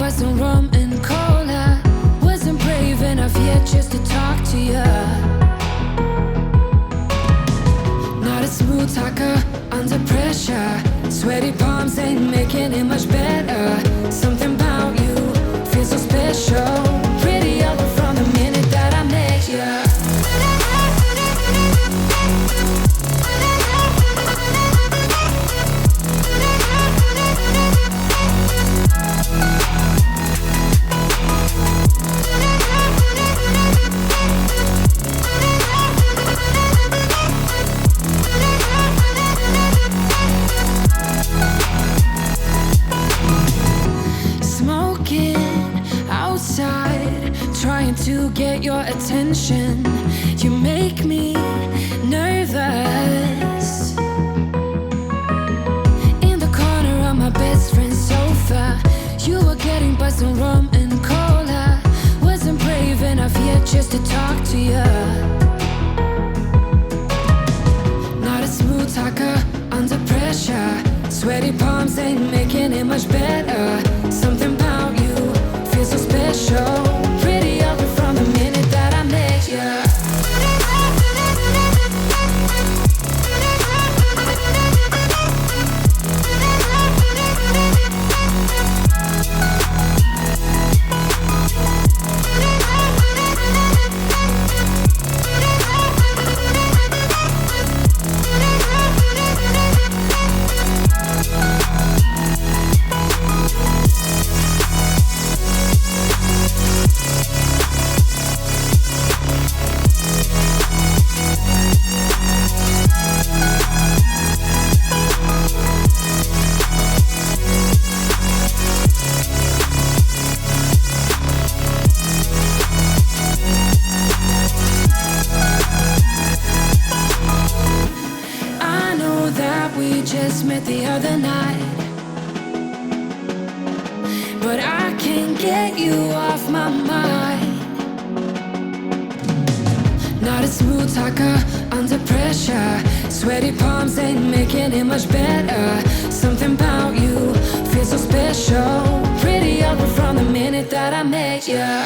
Some rum and cola. Wasn't brave enough yet just to talk to you. Not a smooth talker under pressure. Sweaty palms ain't making it much better. Something about you feels so special. Pretty up from the minute that I met you. Trying to get your attention. You make me nervous. In the corner of my best friend's sofa, you were getting buzzed on rum and cola. Wasn't brave enough yet just to talk to you. Not a smooth talker under pressure. Sweaty palms ain't making it much better. Something about you feels so special. Pretty up from the minute that I met you. Met the other night, but I can't get you off my mind. Not a smooth talker under pressure. Sweaty palms ain't making it much better. Something about you feels so special. Pretty up from the minute that I met you.